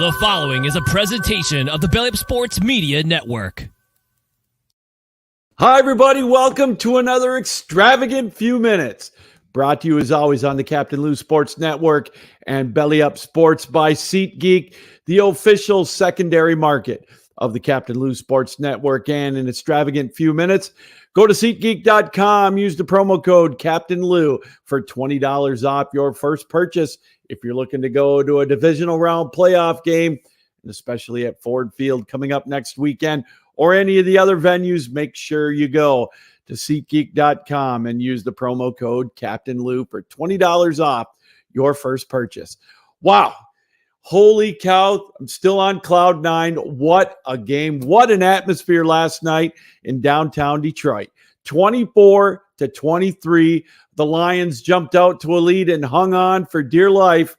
The following is a presentation of the Belly Up Sports Media Network. Hi, everybody. Welcome to another Extravagant Few Minutes. Brought to you, as always, on the Captain Lou Sports Network and Belly Up Sports by SeatGeek, the official secondary market of the Captain Lou Sports Network. And an Extravagant Few Minutes, go to SeatGeek.com. Use the promo code Captain Lou for $20 off your first purchase if you're looking to go to a divisional round playoff game, and especially at Ford Field coming up next weekend, or any of the other venues. Make sure you go to SeatGeek.com and use the promo code Captain Lou for $20 off your first purchase. Wow. Holy cow. I'm still on cloud nine. What a game. What an atmosphere last night in downtown Detroit. 24-23. The Lions jumped out to a lead and hung on for dear life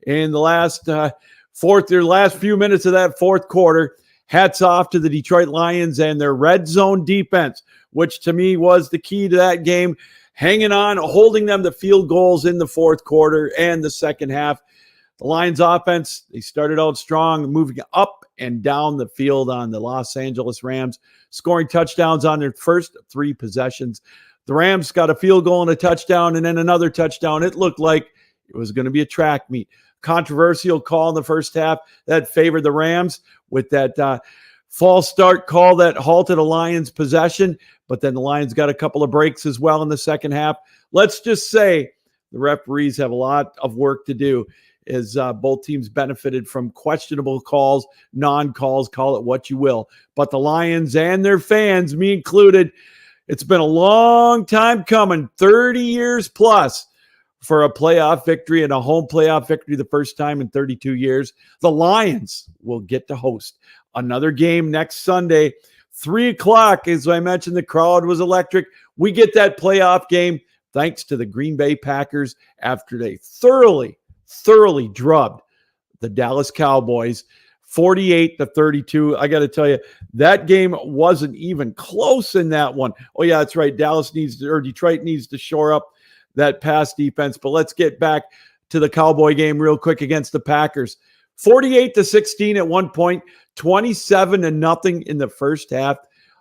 in the last few minutes of that fourth quarter. Hats off to the Detroit Lions and their red zone defense, which to me was the key to that game, hanging on, holding them to field goals in the fourth quarter and the second half. The Lions offense, they started out strong, moving up and down the field on the Los Angeles Rams, scoring touchdowns on their first three possessions. The Rams got a field goal and a touchdown and then another touchdown. It looked like it was going to be a track meet. Controversial call in the first half that favored the Rams with that false start call that halted a Lions possession, but then the Lions got a couple of breaks as well in the second half. Let's just say the referees have a lot of work to do, as both teams benefited from questionable calls, non-calls, call it what you will. But the Lions and their fans, me included, it's been a long time coming, 30 years plus, for a playoff victory and a home playoff victory, the first time in 32 years. The Lions will get to host another game next Sunday, 3 o'clock. As I mentioned, the crowd was electric. We get that playoff game thanks to the Green Bay Packers after they thoroughly drubbed the Dallas Cowboys 48-32. I got to tell you, that game wasn't even close in that one. Oh yeah, that's right. Detroit needs to shore up that pass defense. But let's get back to the Cowboy game real quick against the Packers. 48-16 at one point, 27-0 in the first half.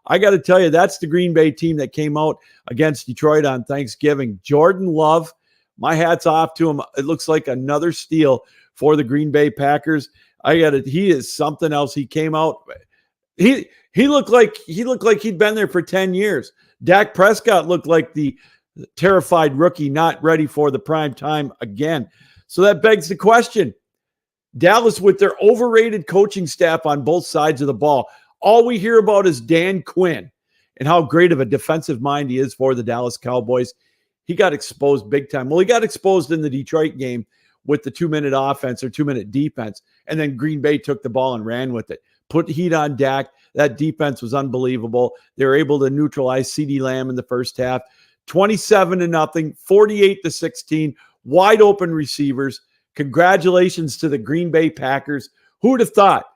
I got to tell you, that's the Green Bay team that came out against Detroit on Thanksgiving. Jordan Love, my hat's off to him. It looks like another steal for the Green Bay Packers. He is something else. He came out. He looked like he'd been there for 10 years. Dak Prescott looked like the terrified rookie, not ready for the prime time again. So that begs the question. Dallas, with their overrated coaching staff on both sides of the ball, all we hear about is Dan Quinn and how great of a defensive mind he is for the Dallas Cowboys. He got exposed big time. Well, he got exposed in the Detroit game with the 2-minute offense or 2-minute defense, and then Green Bay took the ball and ran with it. Put heat on Dak. That defense was unbelievable. They were able to neutralize CeeDee Lamb in the first half. 27-0, 48-16, wide open receivers. Congratulations to the Green Bay Packers. Who'd have thought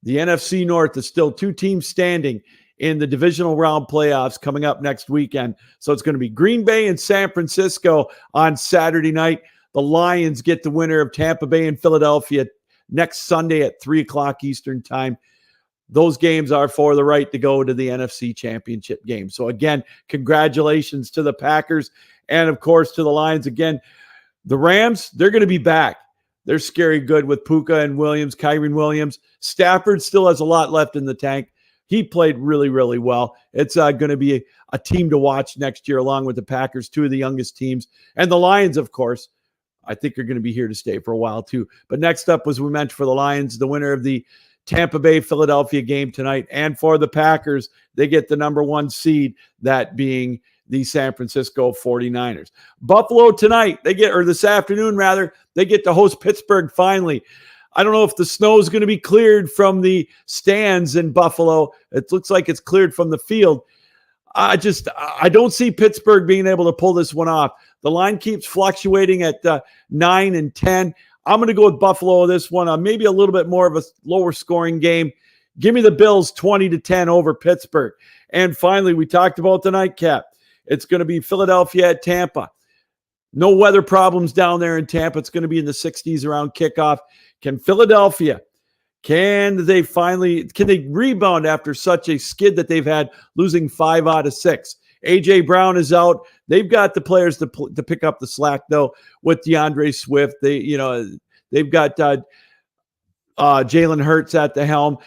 the NFC North is still 2 teams standing in the divisional round playoffs coming up next weekend. So it's going to be Green Bay and San Francisco on Saturday night. The Lions get the winner of Tampa Bay and Philadelphia next Sunday at 3 o'clock Eastern time. Those games are for the right to go to the NFC Championship game. So again, congratulations to the Packers and, of course, to the Lions. Again, the Rams, they're going to be back. They're scary good with Puka and Williams, Kyren Williams. Stafford still has a lot left in the tank. He played really, really well. It's going to be a team to watch next year, along with the Packers, 2 of the youngest teams. And the Lions, of course, I think are going to be here to stay for a while too. But next up, as we mentioned, for the Lions, the winner of the Tampa Bay Philadelphia game tonight, and for the Packers, they get the number 1 seed, that being the San Francisco 49ers. Buffalo tonight, this afternoon rather, they get to host Pittsburgh finally. I don't know if the snow is going to be cleared from the stands in Buffalo. It looks like it's cleared from the field. I don't see Pittsburgh being able to pull this one off. The line keeps fluctuating at 9 and 10. I'm going to go with Buffalo this one. Maybe a little bit more of a lower scoring game. Give me the Bills 20-10 over Pittsburgh. And finally, we talked about the nightcap. It's going to be Philadelphia at Tampa. No weather problems down there in Tampa. It's going to be in the 60s around kickoff. Can Philadelphia Can they rebound after such a skid that they've had, losing 5 out of 6? A.J. Brown is out. They've got the players to pick up the slack, though, with DeAndre Swift. They've got Jalen Hurts at the helm.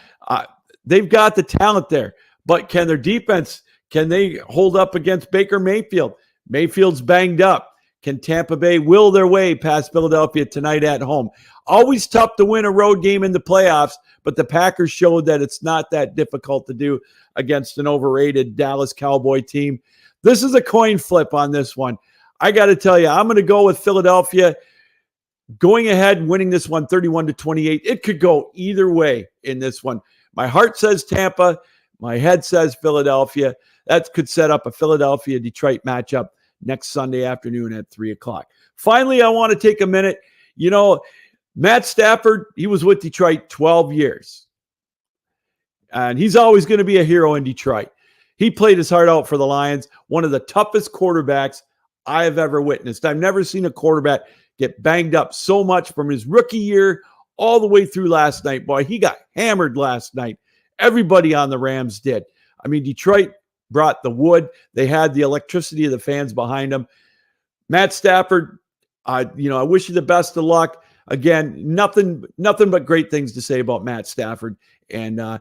They've got the talent there. But can their defense, can they hold up against Baker Mayfield? Mayfield's banged up. Can Tampa Bay will their way past Philadelphia tonight at home? Always tough to win a road game in the playoffs, but the Packers showed that it's not that difficult to do against an overrated Dallas Cowboy team. This is a coin flip on this one. I got to tell you, I'm going to go with Philadelphia going ahead and winning this one 31-28. It could go either way in this one. My heart says Tampa. My head says Philadelphia. That could set up a Philadelphia-Detroit matchup next Sunday afternoon at 3 o'clock. Finally, I want to take a minute. Matt Stafford, he was with Detroit 12 years. And he's always going to be a hero in Detroit. He played his heart out for the Lions, one of the toughest quarterbacks I have ever witnessed. I've never seen a quarterback get banged up so much from his rookie year all the way through last night. Boy, he got hammered last night. Everybody on the Rams did. I mean, Detroit brought the wood. They had the electricity of the fans behind them. Matt Stafford, I wish you the best of luck. Again, nothing but great things to say about Matt Stafford. And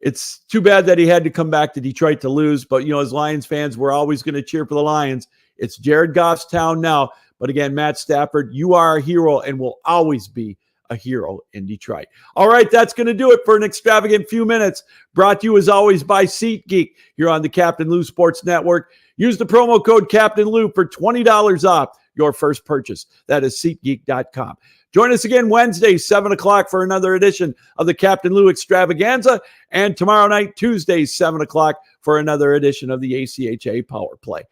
it's too bad that he had to come back to Detroit to lose. But, as Lions fans, we're always going to cheer for the Lions. It's Jared Goff's town now. But again, Matt Stafford, you are a hero and will always be a hero in Detroit. All right, that's going to do it for an extravagant few minutes. Brought to you as always by SeatGeek here on the Captain Lou Sports Network. Use the promo code Captain Lou for $20 off your first purchase. That is SeatGeek.com. Join us again Wednesday, 7 o'clock for another edition of the Captain Lou Extravaganza. And tomorrow night, Tuesday, 7 o'clock for another edition of the ACHA Power Play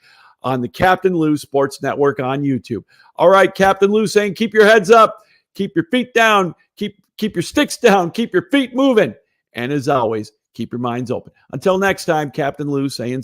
on the Captain Lou Sports Network on YouTube. All right, Captain Lou saying keep your heads up, keep your feet down, keep your sticks down, keep your feet moving. And as always, keep your minds open. Until next time, Captain Lou saying